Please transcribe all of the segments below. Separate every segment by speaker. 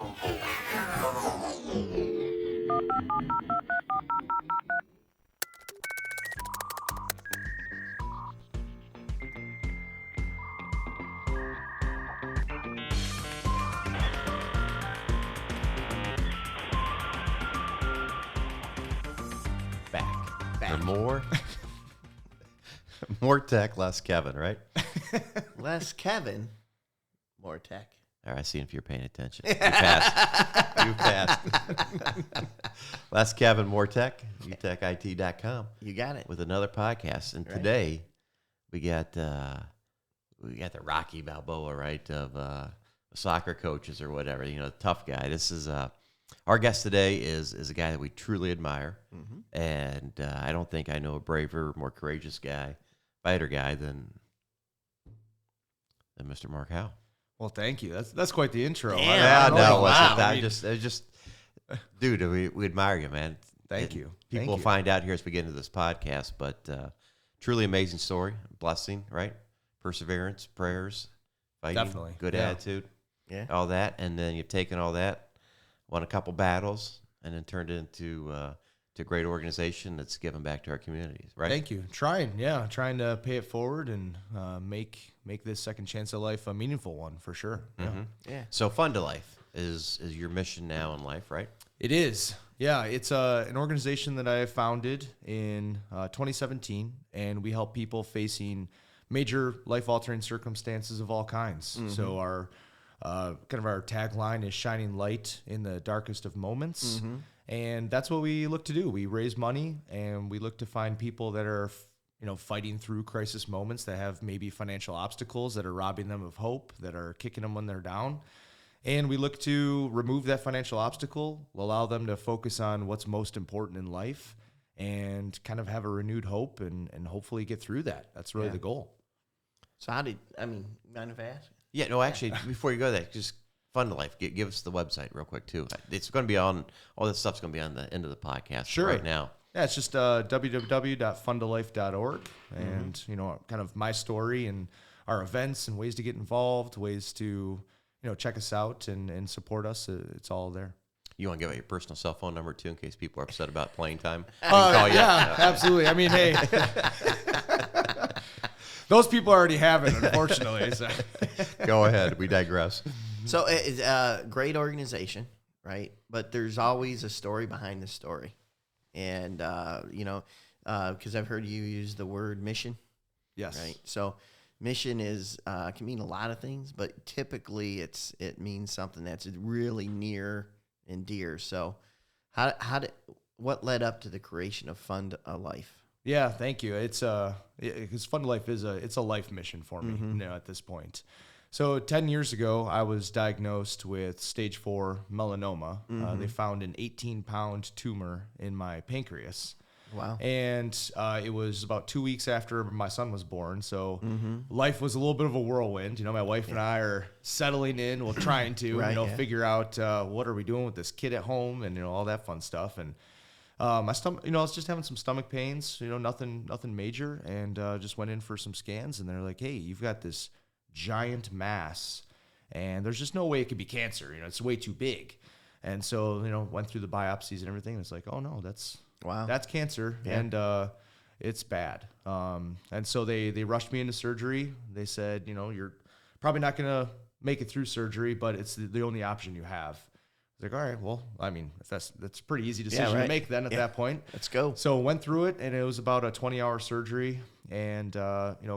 Speaker 1: For more tech, less Kevin, right?
Speaker 2: Less Kevin, more tech.
Speaker 1: All right, I see if you're paying attention. You passed. You passed. Less Kevin, more tech. UTECIT.com.
Speaker 2: You got it.
Speaker 1: With another podcast, and today we got the Rocky Balboa, right, of soccer coaches or whatever. You know, the tough guy. This is our guest today is a guy that we truly admire, and I don't think I know a braver, more courageous guy, fighter guy than Mr. Mark Howell.
Speaker 3: Well, thank you. That's quite the intro.
Speaker 1: Dude, we admire you, man.
Speaker 3: Thank you.
Speaker 1: People will find out here as we get into this podcast, but truly amazing story, blessing, right? Perseverance, prayers, fighting,
Speaker 3: definitely
Speaker 1: good attitude, all that, and then you've taken all that, won a couple battles, and then turned it into to a great organization that's given back to our communities, right?
Speaker 3: Thank you. Trying to pay it forward and make this second chance at life a meaningful one for sure.
Speaker 2: Yeah.
Speaker 1: So Fun to Life is your mission now in life, right?
Speaker 3: It is. Yeah, it's an organization that I founded in 2017, and we help people facing major life-altering circumstances of all kinds. So our tagline is shining light in the darkest of moments. And that's what we look to do. We raise money and we look to find people that are, fighting through crisis moments, that have maybe financial obstacles that are robbing them of hope, that are kicking them when they're down. And we look to remove that financial obstacle, allow them to focus on what's most important in life and kind of have a renewed hope and hopefully get through that. That's really the goal.
Speaker 2: So mind if I ask?
Speaker 1: Yeah, no, actually, before you go there, just Fun to Life. Give us the website real quick, too. It's going to be on, all this stuff's going to be on the end of the podcast right now.
Speaker 3: Yeah, it's just www.fundolife.org and, kind of my story and our events and ways to get involved, ways to, check us out and support us. It's all there.
Speaker 1: You want to give out your personal cell phone number, too, in case people are upset about playing time?
Speaker 3: Yeah, absolutely. I mean, hey, those people already have it, unfortunately. So.
Speaker 1: Go ahead. We digress.
Speaker 2: So it's a great organization, right? But there's always a story behind the story. And, because I've heard you use the word mission.
Speaker 3: Yes.
Speaker 2: Right. So mission can mean a lot of things, but typically it means something that's really near and dear. So what led up to the creation of Fun to Life?
Speaker 3: Yeah, thank you. It's because Fun to Life it's a life mission for me, at this point. So 10 years ago, I was diagnosed with stage 4 melanoma. They found an 18-pound tumor in my pancreas.
Speaker 2: Wow.
Speaker 3: And it was about 2 weeks after my son was born. So life was a little bit of a whirlwind. My wife and I are settling in, trying to, figure out what are we doing with this kid at home and, all that fun stuff. And my stomach, I was just having some stomach pains, nothing major. And just went in for some scans and they're like, hey, you've got this giant mass and there's just no way it could be cancer. It's way too big. And so, went through the biopsies and everything. And it's like, oh no, that's cancer. Yeah. And it's bad. And so they rushed me into surgery. They said, you're probably not going to make it through surgery, but it's the only option you have. I was like, all right, well, if that's a pretty easy decision to make then at that point.
Speaker 2: Let's go.
Speaker 3: So went through it, and it was about a 20-hour surgery and,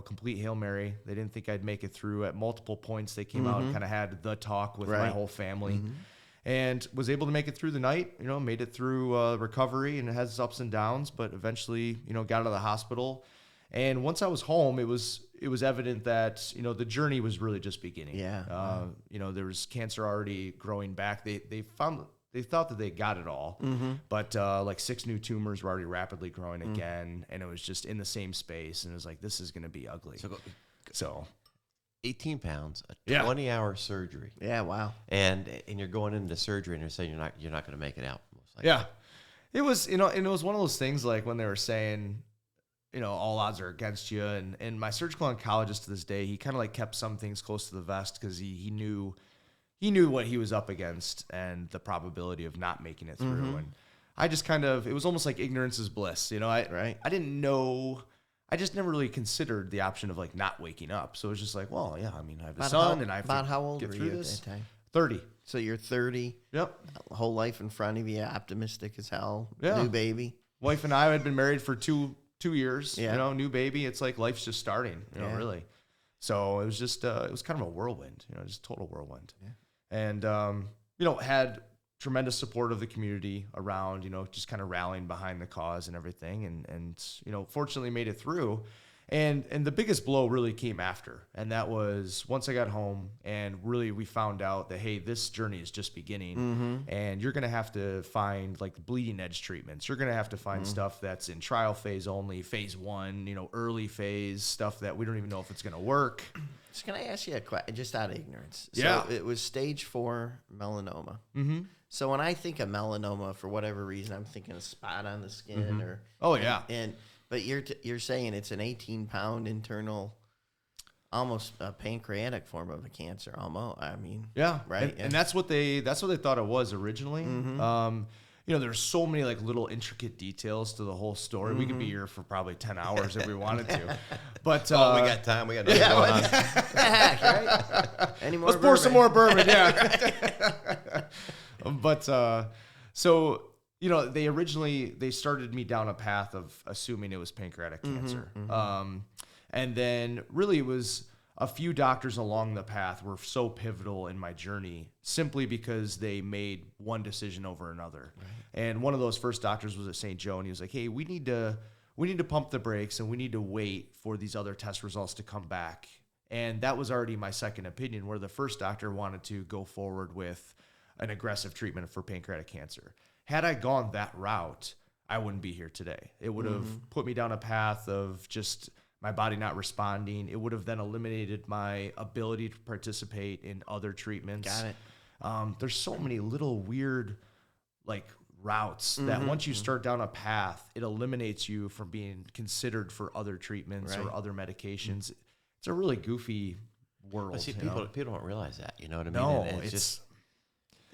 Speaker 3: complete Hail Mary. They didn't think I'd make it through. At multiple points, they came out and kind of had the talk with my whole family and was able to make it through the night, made it through recovery, and it has its ups and downs, but eventually, got out of the hospital. And once I was home, it was evident that, the journey was really just beginning.
Speaker 2: Yeah.
Speaker 3: There was cancer already growing back. They thought that they got it all, but like 6 new tumors were already rapidly growing again, and it was just in the same space, and it was like, this is going to be ugly. So
Speaker 1: 18 pounds, a 20-hour surgery.
Speaker 2: Yeah, wow.
Speaker 1: And you're going into surgery, and they're saying you're not going to make it out. Most likely.
Speaker 3: Yeah, it was and it was one of those things like when they were saying, all odds are against you, and my surgical oncologist to this day, he kind of like kept some things close to the vest because he knew he knew what he was up against and the probability of not making it through. And I just it was almost like ignorance is bliss. I didn't know. I just never really considered the option of like not waking up. So it was just like, well, yeah, I mean, I have a son and I have
Speaker 2: about
Speaker 3: to
Speaker 2: how old
Speaker 3: get
Speaker 2: were
Speaker 3: through
Speaker 2: you
Speaker 3: this.
Speaker 2: at that time?
Speaker 3: 30.
Speaker 2: So you're 30.
Speaker 3: Yep.
Speaker 2: Whole life in front of you, optimistic as hell.
Speaker 3: Yeah.
Speaker 2: New baby.
Speaker 3: Wife and I had been married for two years.
Speaker 2: Yeah.
Speaker 3: New baby. It's like life's just starting. Really. So it was just it was kind of a whirlwind. Just total whirlwind. Yeah. And had tremendous support of the community around. Just kind of rallying behind the cause and everything. And fortunately made it through. And the biggest blow really came after, and that was once I got home and really we found out that, hey, this journey is just beginning, and you're going to have to find like the bleeding edge treatments. You're going to have to find stuff that's in trial phase only, phase 1, early phase stuff that we don't even know if it's going to work.
Speaker 2: So can I ask you a question, just out of ignorance?
Speaker 3: Yeah.
Speaker 2: So it was stage 4 melanoma.
Speaker 3: Mm-hmm.
Speaker 2: So when I think of melanoma, for whatever reason, I'm thinking a spot on the skin or.
Speaker 3: Oh yeah.
Speaker 2: But you're saying it's an 18-pound internal, almost a pancreatic form of a cancer. Almost, I mean,
Speaker 3: yeah,
Speaker 2: right.
Speaker 3: And that's what they thought it was originally. There's so many like little intricate details to the whole story. We could be here for probably 10 hours if we wanted to. But
Speaker 1: we got time. We got nothing going on.
Speaker 2: Right? Any more?
Speaker 3: Let's pour some more bourbon. Yeah. But so. They started me down a path of assuming it was pancreatic cancer. And then really it was a few doctors along the path were so pivotal in my journey simply because they made one decision over another. Right. And one of those first doctors was at St. Joe, and he was like, hey, we need to pump the brakes and we need to wait for these other test results to come back. And that was already my second opinion, where the first doctor wanted to go forward with an aggressive treatment for pancreatic cancer. Had I gone that route, I wouldn't be here today. It would have put me down a path of just my body not responding. It would have then eliminated my ability to participate in other treatments.
Speaker 2: Got it.
Speaker 3: There's so many little weird like routes that once you start down a path, it eliminates you from being considered for other treatments or other medications. It's a really goofy world.
Speaker 1: But see, people don't realize that. You know what I mean?
Speaker 3: No,
Speaker 1: And it's just...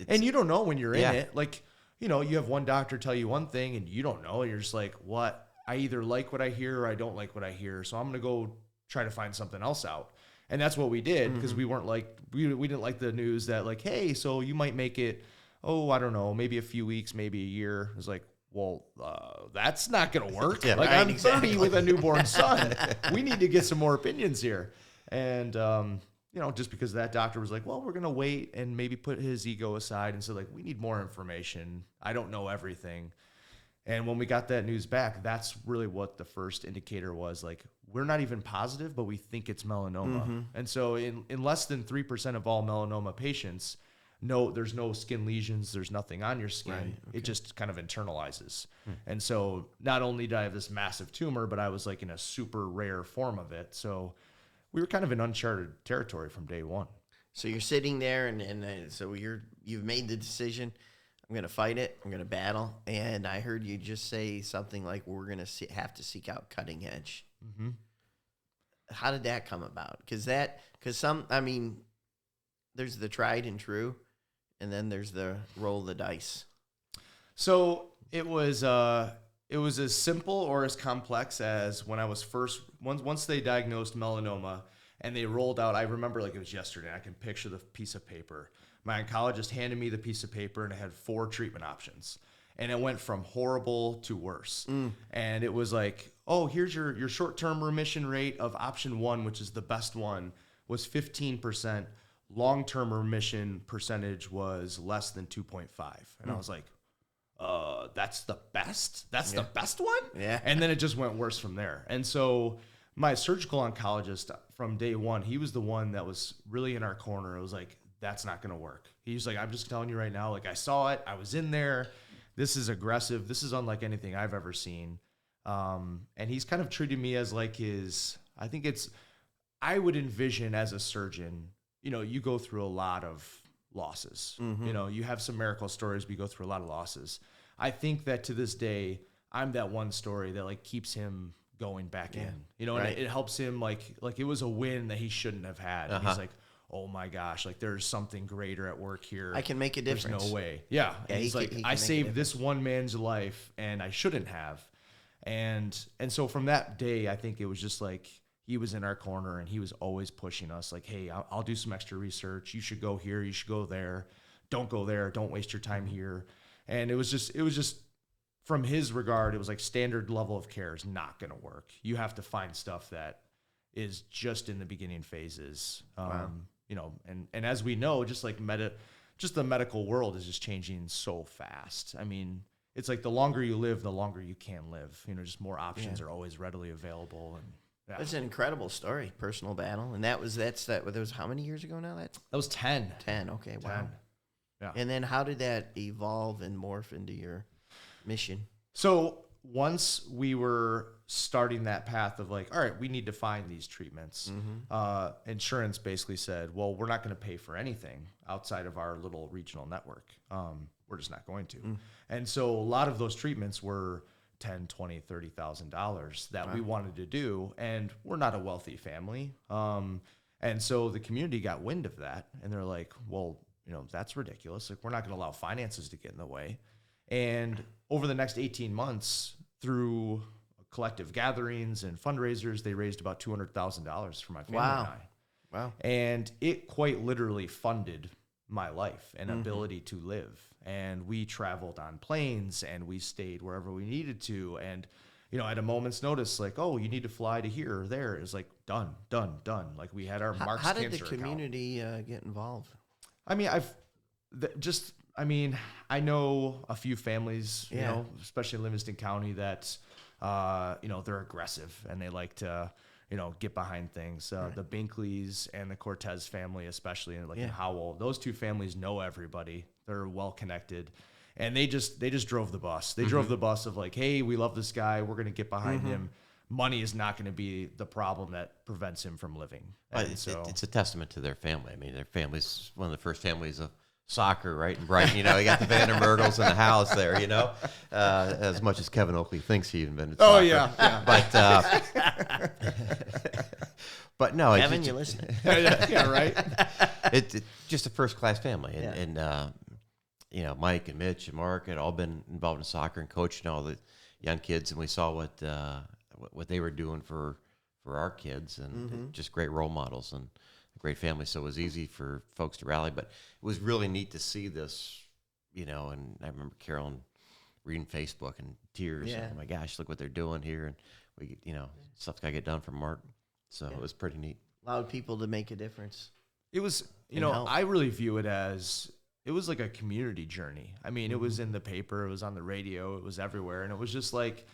Speaker 3: and you don't know when you're in it. Like, you have one doctor tell you one thing and you don't know. And you're just like, what? I either like what I hear or I don't like what I hear. So I'm going to go try to find something else out. And that's what we did because we weren't like, we didn't like the news that like, hey, so you might make it, I don't know, maybe a few weeks, maybe a year. It was like, well, that's not going to work. I'm 30 with a newborn son. We need to get some more opinions here. And, just because that doctor was like, well, we're going to wait and maybe put his ego aside. And so like, we need more information. I don't know everything. And when we got that news back, that's really what the first indicator was. Like, we're not even positive, but we think it's melanoma. And so in less than 3% of all melanoma patients, there's no skin lesions. There's nothing on your skin. Right, okay. It just kind of internalizes. And so not only did I have this massive tumor, but I was like in a super rare form of it. So we were kind of in uncharted territory from day one.
Speaker 2: So you're sitting there, and so you've made the decision. I'm going to fight it. I'm going to battle. And I heard you just say something like, we're going to have to seek out cutting edge. How did that come about? Because there's the tried and true, and then there's the roll the dice.
Speaker 3: So it was as simple or as complex as when I was once they diagnosed melanoma and they rolled out, I remember like it was yesterday, I can picture the piece of paper. My oncologist handed me the piece of paper and it had 4 treatment options. And it went from horrible to worse. And it was like, here's your short-term remission rate of option 1, which is the best one, was 15%. Long-term remission percentage was less than 2.5. And I was like, that's the best? That's the best one?
Speaker 2: Yeah.
Speaker 3: And then it just went worse from there. And so my surgical oncologist from day one, he was the one that was really in our corner. It was like, that's not going to work. He's like, I'm just telling you right now, like I saw it. I was in there. This is aggressive. This is unlike anything I've ever seen. And he's kind of treated me as like I would envision as a surgeon, you go through a lot of losses. You have some miracle stories, but you go through a lot of losses. I think that to this day, I'm that one story that like keeps him going back in, and it helps him like it was a win that he shouldn't have had. And he's like, oh my gosh, like there's something greater at work here.
Speaker 2: I can make a difference.
Speaker 3: There's no way. Yeah.
Speaker 2: Yeah,
Speaker 3: And he's like,
Speaker 2: he
Speaker 3: I
Speaker 2: can
Speaker 3: saved this one man's life and I shouldn't have. And so from that day, I think it was just like, he was in our corner and he was always pushing us like, hey, I'll do some extra research. You should go here. You should go there. Don't go there. Don't waste your time here. And it was just from his regard, it was like standard level of care is not going to work. You have to find stuff that is just in the beginning phases.
Speaker 2: Wow.
Speaker 3: You know, and as we know, just like the medical world is just changing so fast. I mean, it's like the longer you live, the longer you can live. You know, just more options are always readily available. And yeah.
Speaker 2: That's an incredible story, personal battle. And that was how many years ago now? That
Speaker 3: was 10.
Speaker 2: 10, okay,
Speaker 3: 10.
Speaker 2: wow.
Speaker 3: Yeah.
Speaker 2: And then how did that evolve and morph into your mission?
Speaker 3: So once we were starting that path of like, all right, we need to find these treatments, insurance basically said, well, we're not going to pay for anything outside of our little regional network. We're just not going to. And so a lot of those treatments were $10,000, $20,000, $30,000 that we wanted to do. And we're not a wealthy family. And so the community got wind of that. And they're like, well, you know, that's ridiculous. Like, we're not going to allow finances to get in the way. And over the next 18 months, through collective gatherings and fundraisers, they raised about $200,000 for my family and I.
Speaker 2: Wow.
Speaker 3: And it quite literally funded my life and ability to live. And we traveled on planes and we stayed wherever we needed to. And, you know, at a moment's notice, like, oh, you need to fly to here or there. It's like, done. Like, we had our Mark's
Speaker 2: How
Speaker 3: Cancer
Speaker 2: did the
Speaker 3: account.
Speaker 2: community get involved?
Speaker 3: I mean, I know a few families, you know, especially in Livingston County that, you know, they're aggressive and they like to, you know, get behind things. The Binkleys and the Cortez family, especially in in Howell, those two families know everybody. They're well connected, and they just drove the bus. They drove the bus of like, hey, we love this guy. We're going to get behind him. Money is not going to be the problem that prevents him from living. And
Speaker 1: it's a testament to their family. I mean, their family's one of the first families of soccer, right? In Brighton, you know, you got the Vandermergels in the house there, you know, as much as Kevin Oakley thinks he invented soccer.
Speaker 3: Oh, yeah.
Speaker 1: But no.
Speaker 2: Kevin, you listening?
Speaker 3: Yeah, right?
Speaker 1: It's just a first-class family. And you know, Mike and Mitch and Mark had all been involved in soccer and coaching all the young kids, and we saw what they were doing for our kids, and just great role models and a great family. So it was easy for folks to rally, but it was really neat to see this, you know. And I remember Carolyn reading Facebook and tears. Oh my gosh, look what they're doing here, and we, you know, stuff's got to get done from Mark. So it was pretty neat.
Speaker 2: Allowed people to make a difference.
Speaker 3: It was, you know, I really view it as, it was like a community journey. I mean, it was in the paper, it was on the radio, it was everywhere. And it was just like,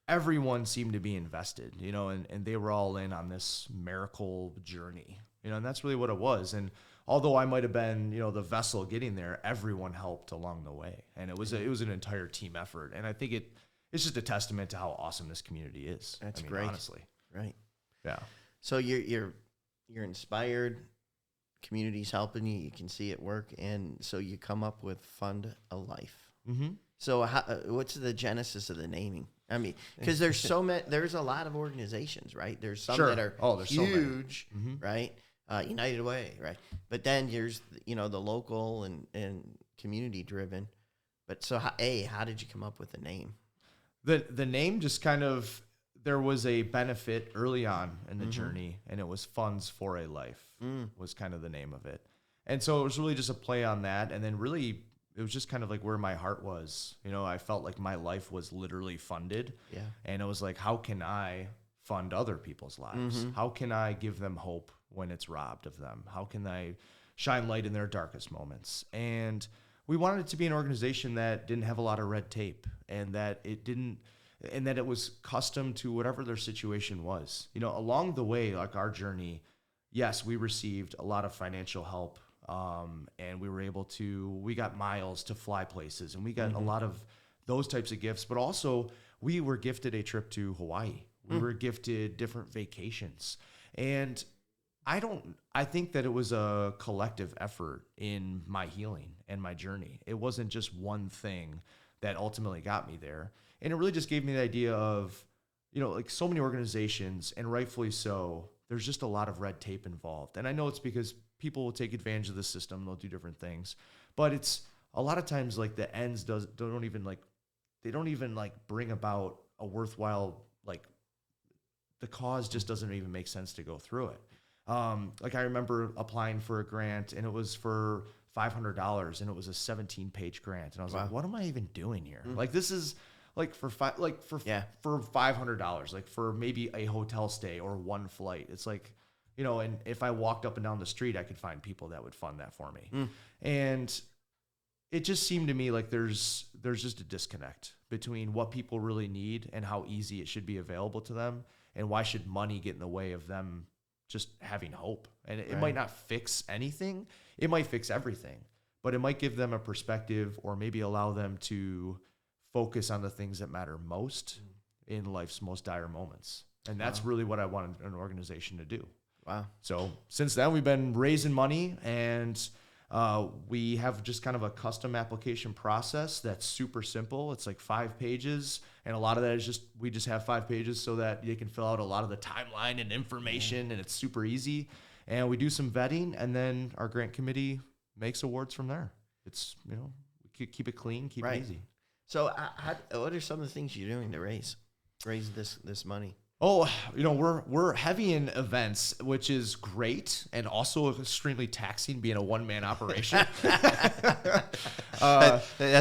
Speaker 3: everyone seemed to be invested, you know, and they were all in on this miracle journey, you know, and that's really what it was. And although I might have been, you know, the vessel getting there, everyone helped along the way. And it was an entire team effort. And I think it's just a testament to how awesome this community is.
Speaker 2: That's great.
Speaker 3: Honestly.
Speaker 2: Right.
Speaker 3: Yeah.
Speaker 2: So you're inspired, community's helping you, you can see it work, and so you come up with Fund a Life. So what's the genesis of the naming? I mean, because there's there's a lot of organizations, right? There's some that are huge, right? United Way, right? But then there's, you know, the local and community driven. But so how did you come up with the name?
Speaker 3: The name just kind of, there was a benefit early on in the journey, and it was Funds for a Life was kind of the name of it. And so it was really just a play on that. And then really, it was just kind of like where my heart was. You know, I felt like my life was literally funded. Yeah. And it was like, how can I fund other people's lives? How can I give them hope when it's robbed of them? How can I shine light in their darkest moments? And we wanted it to be an organization that didn't have a lot of red tape, and that it was custom to whatever their situation was. You know, along the way, like our journey, yes, we received a lot of financial help, and we got miles to fly places, and we got a lot of those types of gifts, but also we were gifted a trip to Hawaii. We were gifted different vacations. And I think that it was a collective effort in my healing and my journey. It wasn't just one thing that ultimately got me there. And it really just gave me the idea of, you know, like so many organizations, and rightfully so, there's just a lot of red tape involved. And I know it's because people will take advantage of the system. They'll do different things, but it's a lot of times like the ends don't even bring about a worthwhile, like the cause just doesn't even make sense to go through it. Like I remember applying for a grant and it was for $500 and it was a 17-page grant. And I was like, what am I even doing here? Like this is like for $500, like for maybe a hotel stay or one flight. It's like, you know, and if I walked up and down the street, I could find people that would fund that for me. And it just seemed to me like there's just a disconnect between what people really need and how easy it should be available to them. And why should money get in the way of them just having hope? And it might not fix anything. It might fix everything, but it might give them a perspective or maybe allow them to focus on the things that matter most in life's most dire moments. And that's really what I wanted an organization to do.
Speaker 2: Wow.
Speaker 3: So since then we've been raising money, and we have just kind of a custom application process that's super simple. It's like 5 pages. And a lot of that is we just have 5 pages so that you can fill out a lot of the timeline and information, and it's super easy. And we do some vetting, and then our grant committee makes awards from there. It's, you know, we keep it clean, keep it easy.
Speaker 2: So what are some of the things you're doing to raise this money?
Speaker 3: Oh, you know, we're heavy in events, which is great, and also extremely taxing being a one-man operation.
Speaker 1: That's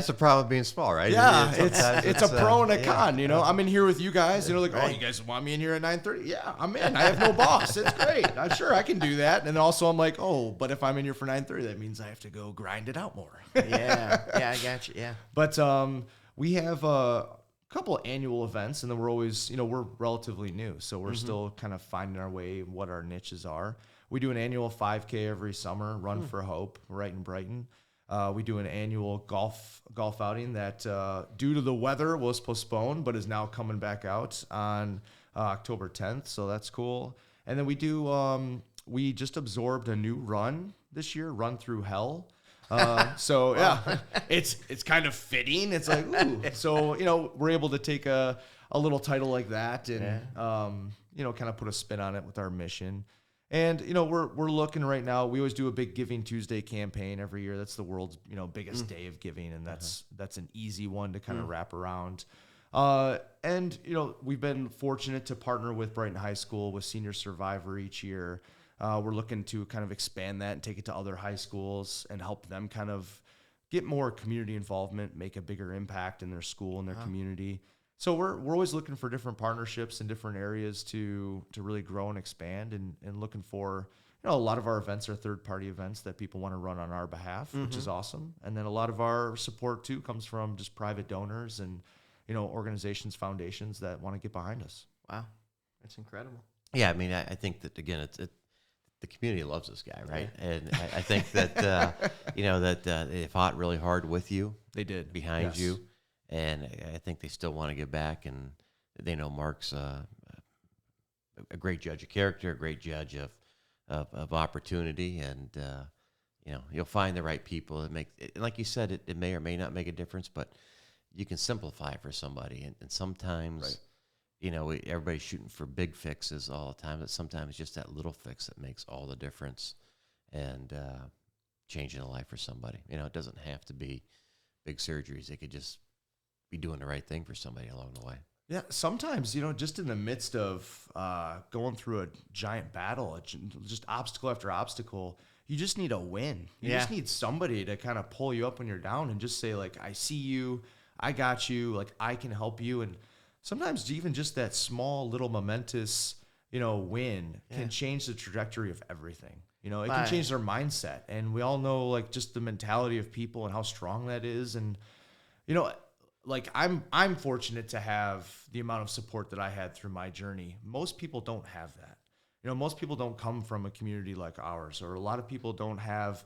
Speaker 1: the problem of being small, right?
Speaker 3: Yeah, it's a pro and a con. You know, I'm in here with you guys. You know, like, oh, you guys want me in here at 9:30? Yeah, I'm in. I have no boss. It's great. I'm sure I can do that. And then also I'm like, oh, but if I'm in here for 9:30, that means I have to go grind it out more.
Speaker 2: Yeah, I got you. Yeah,
Speaker 3: but we have couple annual events, and then we're always, you know, we're relatively new, so we're still kind of finding our way, what our niches are. We do an annual 5K every summer, Run for Hope, right in Brighton. We do an annual golf outing that, due to the weather, was postponed, but is now coming back out on October 10th, so that's cool. And then we do, we just absorbed a new run this year, Run Through Hell. So yeah, it's kind of fitting. It's like, ooh. So, you know, we're able to take a little title like that and, you know, kind of put a spin on it with our mission. And, you know, we're looking right now. We always do a big Giving Tuesday campaign every year. That's the world's, you know, biggest day of giving. And that's an easy one to kind of wrap around. And, you know, we've been fortunate to partner with Brighton High School with Senior Survivor each year. We're looking to kind of expand that and take it to other high schools and help them kind of get more community involvement, make a bigger impact in their school and their community. So we're always looking for different partnerships in different areas to really grow and expand, and looking for, you know, a lot of our events are third-party events that people want to run on our behalf, which is awesome. And then a lot of our support too comes from just private donors and, you know, organizations, foundations that want to get behind us.
Speaker 2: Wow, that's incredible.
Speaker 1: Yeah, I mean, I think that again, the community loves this guy, right? Yeah. And I think that you know, that they fought really hard with you.
Speaker 3: They did,
Speaker 1: behind you, and I think they still want to give back. And they know Mark's a great judge of character, a great judge of opportunity, and you know, you'll find the right people that make. And like you said, it may or may not make a difference, but you can simplify it for somebody, and sometimes. Right. You know, everybody's shooting for big fixes all the time, but sometimes just that little fix that makes all the difference and changing a life for somebody. You know, it doesn't have to be big surgeries. It could just be doing the right thing for somebody along the way.
Speaker 3: Yeah, sometimes, you know, just in the midst of going through a giant battle, just obstacle after obstacle, you just need a win. You just need somebody to kind of pull you up when you're down and just say, like, I see you, I got you, like, I can help you. And sometimes even just that small little momentous, you know, win can change the trajectory of everything. You know, it can change their mindset. And we all know, like, just the mentality of people and how strong that is. And, you know, like, I'm fortunate to have the amount of support that I had through my journey. Most people don't have that. You know, most people don't come from a community like ours, or a lot of people don't have,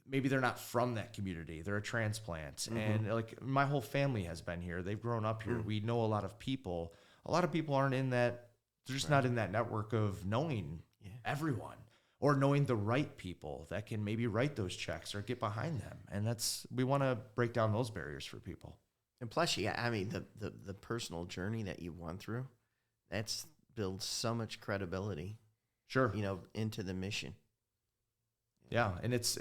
Speaker 3: maybe they're not from that community. They're a transplant. And like, my whole family has been here. They've grown up here. We know a lot of people. A lot of people aren't in that. They're just not in that network of knowing everyone, or knowing the right people that can maybe write those checks or get behind them. And we want to break down those barriers for people.
Speaker 2: And plus, I mean, the personal journey that you've went through, that's builds so much credibility.
Speaker 3: Sure.
Speaker 2: You know, into the mission.
Speaker 3: Yeah. And it's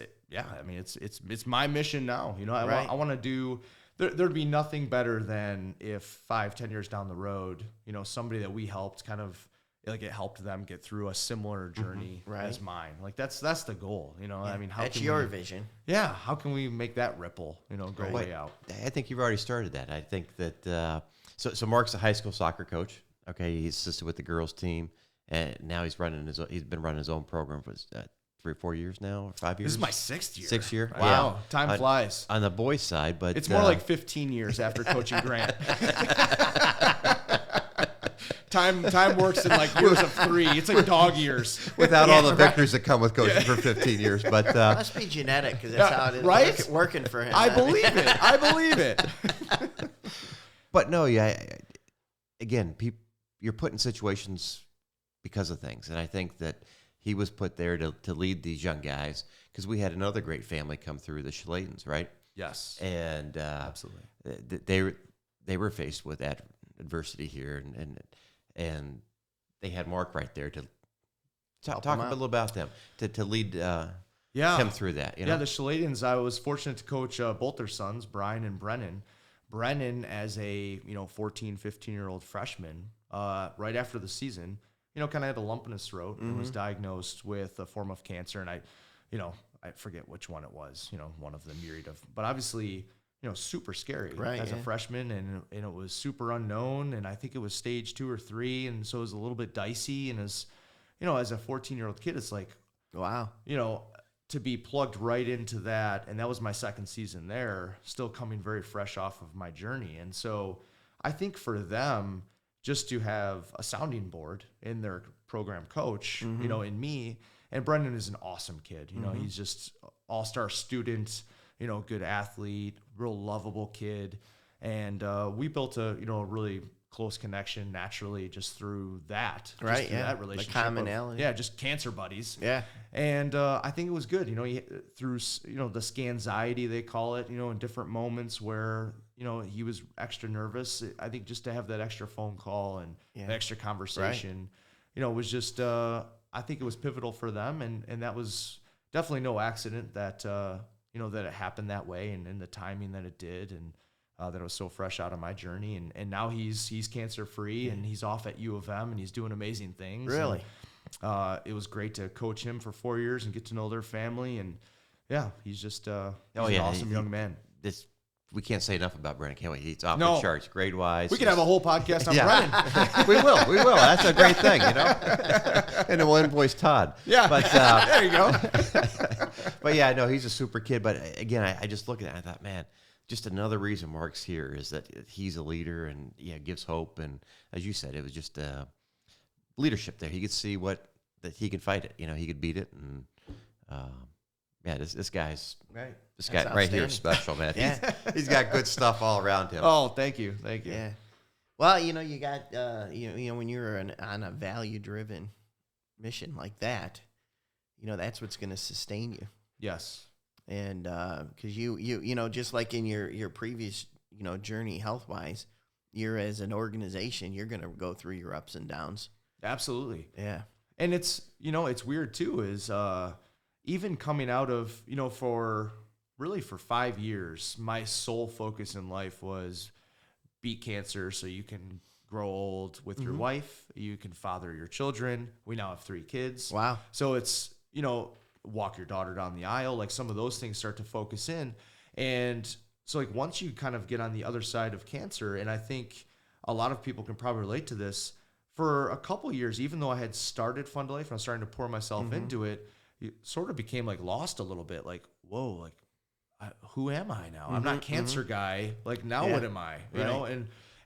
Speaker 3: my mission now. You know,
Speaker 2: Right.
Speaker 3: I want to do, there'd be nothing better than if 5-10 years down the road, you know, somebody that we helped kind of, like, it helped them get through a similar journey
Speaker 2: Right.
Speaker 3: as mine. Like that's the goal, you know.
Speaker 2: Yeah.
Speaker 3: I mean, how
Speaker 2: That's
Speaker 3: can
Speaker 2: your
Speaker 3: we,
Speaker 2: vision.
Speaker 3: yeah, how can we make that ripple, you know, go
Speaker 2: Right.
Speaker 3: way out?
Speaker 1: I think you've already started that. I think that so Mark's a high school soccer coach. Okay, he assisted with the girls team, and now he's been running his own program for 3 or 4 years now, or 5 years.
Speaker 3: This is my 6th year.
Speaker 1: 6th year.
Speaker 3: Wow.
Speaker 1: Yeah.
Speaker 3: Time flies.
Speaker 1: On the boys' side, but
Speaker 3: It's more like 15 years after coaching Grant. Time works in like years of 3. It's like dog years.
Speaker 1: without all the victories that come with coaching for 15 years. But
Speaker 2: Must be genetic because that's how it is
Speaker 3: right?
Speaker 2: working for him.
Speaker 3: I believe it. I believe it.
Speaker 1: but no, yeah. Again, you're put in situations because of things, and I think that he was put there to lead these young guys because we had another great family come through, the Schladens, right?
Speaker 3: Yes.
Speaker 1: And
Speaker 3: Absolutely.
Speaker 1: They were faced with adversity here, and they had Mark right there to talk a little about them, to lead him through that. You know?
Speaker 3: Yeah, the Schladens, I was fortunate to coach both their sons, Brian and Brennan. Brennan, as a 14, 15-year-old freshman, right after the season, kind of had a lump in his throat and was diagnosed with a form of cancer. And I forget which one it was, one of the myriad of, but obviously, super scary as a freshman, and it was super unknown. And I think it was stage 2 or 3. And so it was a little bit dicey. And as a 14-year-old kid, it's like,
Speaker 2: Wow.
Speaker 3: To be plugged right into that. And that was my second season there, still coming very fresh off of my journey. And so I think for them, just to have a sounding board in their program coach, in me, and Brendan is an awesome kid. He's just all-star student, good athlete, real lovable kid. And we built a really close connection naturally just through that.
Speaker 2: Right, yeah.
Speaker 3: That relationship.
Speaker 2: The commonality.
Speaker 3: Just cancer buddies.
Speaker 2: Yeah.
Speaker 3: And I think it was good, through, the scanxiety, they call it, in different moments where, he was extra nervous. I think just to have that extra phone call and the extra conversation, was just, I think it was pivotal for them. And that was definitely no accident that, that it happened that way and the timing that it did. And that it was so fresh out of my journey. And now he's cancer free and he's off at U of M and he's doing amazing things.
Speaker 2: Really?
Speaker 3: And, it was great to coach him for 4 years and get to know their family. And he's just an awesome young man.
Speaker 1: We can't say enough about Brennan, can we? He's off
Speaker 3: No.
Speaker 1: the charts, grade wise.
Speaker 3: We could have a whole podcast on Brennan.
Speaker 1: we will. That's a great thing, And the one voice Todd.
Speaker 3: Yeah.
Speaker 1: But
Speaker 3: there you go.
Speaker 1: but yeah, no, he's a super kid. But again, I just look at it and I thought, man, just another reason Mark's here is that he's a leader and gives hope. And as you said, it was just leadership there. He could see that he could fight it. He could beat it. And this guy's
Speaker 2: Right.
Speaker 1: this
Speaker 2: That's
Speaker 1: guy right here
Speaker 2: outstanding.
Speaker 1: is special, man.
Speaker 2: Yeah.
Speaker 1: He's got good stuff all around him.
Speaker 3: Oh, thank you.
Speaker 2: Yeah. Well, you got when you're on a value-driven mission like that, that's what's going to sustain you.
Speaker 3: Yes.
Speaker 2: And because you just like in your previous journey health-wise, you're as an organization, you're going to go through your ups and downs.
Speaker 3: Absolutely.
Speaker 2: Yeah.
Speaker 3: And it's it's weird too is even coming out of for 5 years, my sole focus in life was beat cancer so you can grow old with your wife, you can father your children. We now have 3 kids.
Speaker 2: Wow.
Speaker 3: So it's walk your daughter down the aisle, like some of those things start to focus in. And so like once you kind of get on the other side of cancer, and I think a lot of people can probably relate to this, for a couple years, even though I had started Fund to Life and I was starting to pour myself into it, it sort of became like lost a little bit. Like, whoa, like who am I now? I'm not cancer guy. Like now what am I? You know?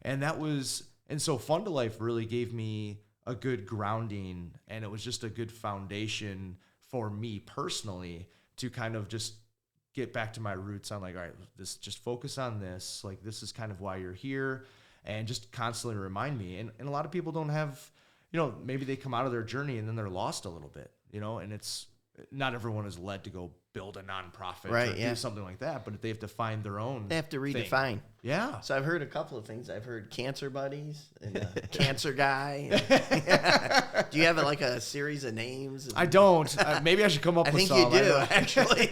Speaker 3: And that was, and so Fund to Life really gave me a good grounding, and it was just a good foundation for me personally to kind of just get back to my roots on like, all right, just focus on this. Like, this is kind of why you're here, and just constantly remind me. And a lot of people don't have, maybe they come out of their journey and then they're lost a little bit, and it's not everyone is led to go build a nonprofit
Speaker 2: Right,
Speaker 3: or do something like that, but they have to find their own.
Speaker 2: They have to redefine.
Speaker 3: Thing. Yeah.
Speaker 2: So I've heard a couple of things. I've heard cancer buddies and cancer guy. Do you have like a series of names?
Speaker 3: I don't. Maybe I should come up with some.
Speaker 2: I think you do, actually.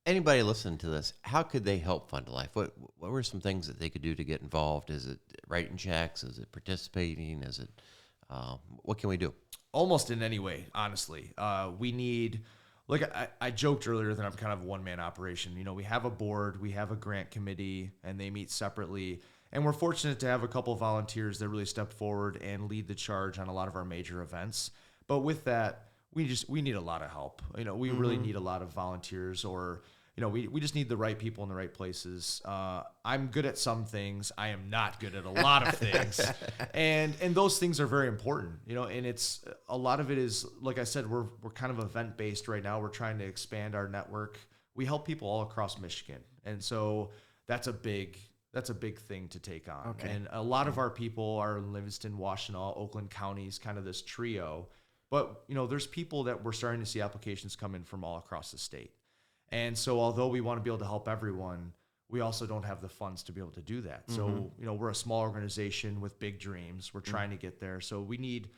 Speaker 1: Anybody listening to this, how could they help Fund a Life? What were some things that they could do to get involved? Is it writing checks? Is it participating? Is it what can we do?
Speaker 3: Almost in any way, honestly. We need, like I joked earlier that I'm kind of a one-man operation. You know, we have a board, we have a grant committee, and they meet separately. And we're fortunate to have a couple of volunteers that really step forward and lead the charge on a lot of our major events. But with that, we need a lot of help. You know, we really need a lot of volunteers, or you know, we just need the right people in the right places. I'm good at some things. I am not good at a lot of things. And those things are very important, you know, and it's a lot of it is, like I said, we're kind of event based right now. We're trying to expand our network. We help people all across Michigan. And so that's a big thing to take on.
Speaker 2: Okay.
Speaker 3: And a lot of our people are in Livingston, Washtenaw, Oakland counties, kind of this trio. But, you know, there's people that we're starting to see applications come in from all across the state. And so although we want to be able to help everyone, we also don't have the funds to be able to do that. So, you know, we're a small organization with big dreams. We're trying to get there. So we need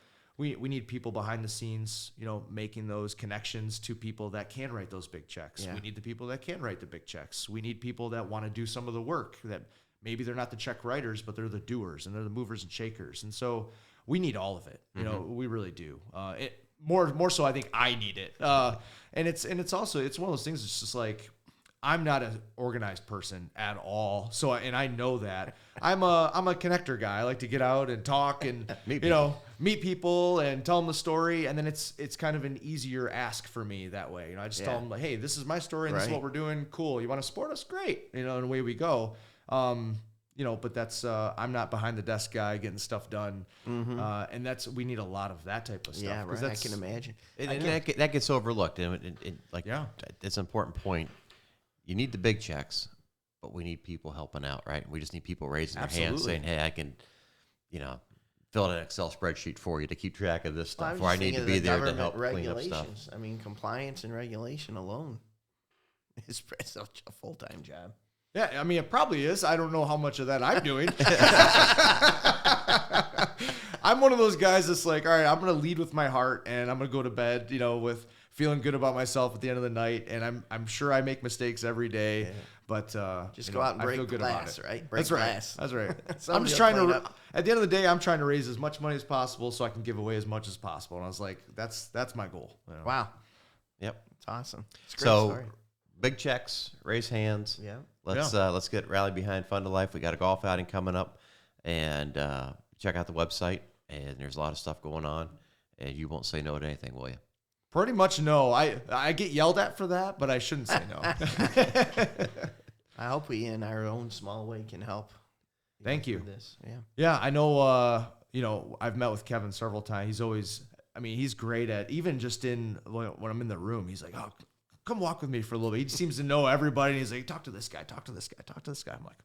Speaker 3: people behind the scenes, you know, making those connections to people that can write those big checks.
Speaker 2: Yeah.
Speaker 3: We need the people that can write the big checks. We need people that want to do some of the work, that maybe they're not the check writers, but they're the doers and they're the movers and shakers. And so we need all of it. You know, we really do. More so, I think I need it. And it's also one of those things. It's just like, I'm not an organized person at all. So, and I know that I'm a connector guy. I like to get out and talk and, meet people and tell them the story. And then it's kind of an easier ask for me that way. You know, I just tell them like, hey, this is my story and this is what we're doing. Cool. You want to support us? Great. You know, and away we go. You know, but that's, I'm not behind the desk guy getting stuff done. And we need a lot of that type of stuff.
Speaker 2: Yeah, right. I can imagine.
Speaker 1: That gets overlooked. And it's an important point. You need the big checks, but we need people helping out, right? We just need people raising their hands saying, hey, I can, you know, fill out an Excel spreadsheet for you to keep track of this stuff, or I need to be there to help clean up stuff.
Speaker 2: I mean, compliance and regulation alone is such a full-time job.
Speaker 3: Yeah, I mean, it probably is. I don't know how much of that I'm doing. I'm one of those guys that's like, all right, I'm going to lead with my heart, and I'm going to go to bed, you know, with feeling good about myself at the end of the night. And I'm sure I make mistakes every day, but
Speaker 2: just go out and break glass, right? Break glass.
Speaker 3: That's right. I'm just trying to. At the end of the day, I'm trying to raise as much money as possible so I can give away as much as possible. And I was like, that's my goal. You know?
Speaker 2: Wow.
Speaker 1: Yep.
Speaker 2: It's awesome. It's a great
Speaker 1: so
Speaker 2: story.
Speaker 1: Big checks, raise hands.
Speaker 2: Yeah.
Speaker 1: Let's get rally behind Fund a Life. We got a golf outing coming up, and check out the website. And there's a lot of stuff going on, and you won't say no to anything, will you?
Speaker 3: Pretty much no. I get yelled at for that, but I shouldn't say no.
Speaker 2: I hope we, in our own small way, can help.
Speaker 3: Thank you.
Speaker 2: This. Yeah.
Speaker 3: Yeah, I know. You know, I've met with Kevin several times. He's always. I mean, he's great at even just when I'm in the room. He's like, oh, come walk with me for a little bit. He seems to know everybody. And he's like, talk to this guy, talk to this guy, talk to this guy. I'm like,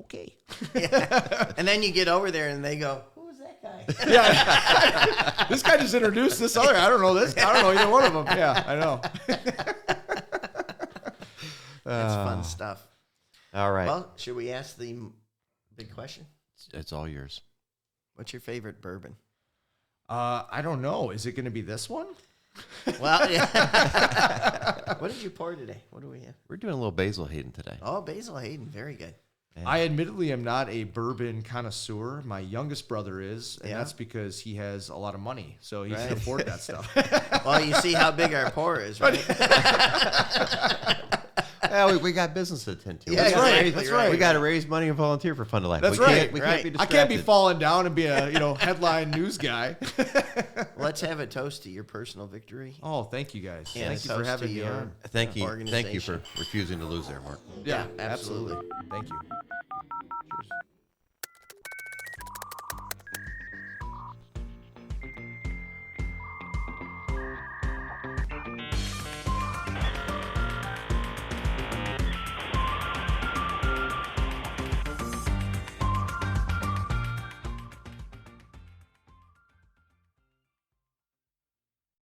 Speaker 3: okay.
Speaker 2: Yeah. And then you get over there and they go, who's that guy?
Speaker 3: Yeah. This guy just introduced this other guy. I don't know this. I don't know either one of them. Yeah, I know.
Speaker 2: That's fun stuff.
Speaker 1: All right.
Speaker 2: Well, should we ask the big question?
Speaker 1: It's all yours.
Speaker 2: What's your favorite bourbon?
Speaker 3: I don't know. Is it going to be this one?
Speaker 2: Well, yeah. What did you pour today? What do we have?
Speaker 1: We're doing a little Basil Hayden today.
Speaker 2: Oh, Basil Hayden. Very good.
Speaker 1: Yeah.
Speaker 3: I admittedly am not a bourbon connoisseur. My youngest brother is, and that's because he has a lot of money, so he can afford that stuff.
Speaker 2: Well, you see how big our pour is, right?
Speaker 1: Well, we got business to attend to.
Speaker 2: Yeah,
Speaker 3: that's right.
Speaker 1: We got to raise money and volunteer for Fund a Life.
Speaker 3: That's
Speaker 1: we
Speaker 3: right.
Speaker 1: We can't be
Speaker 3: I
Speaker 1: distracted.
Speaker 3: can't be falling down and be a headline news guy.
Speaker 2: Let's have a toast to your personal victory.
Speaker 3: Oh, thank you guys.
Speaker 2: And
Speaker 3: thank you for having me on.
Speaker 1: Thank you for refusing to lose there, Mark.
Speaker 3: Yeah,
Speaker 2: absolutely.
Speaker 3: Thank you.
Speaker 2: Cheers.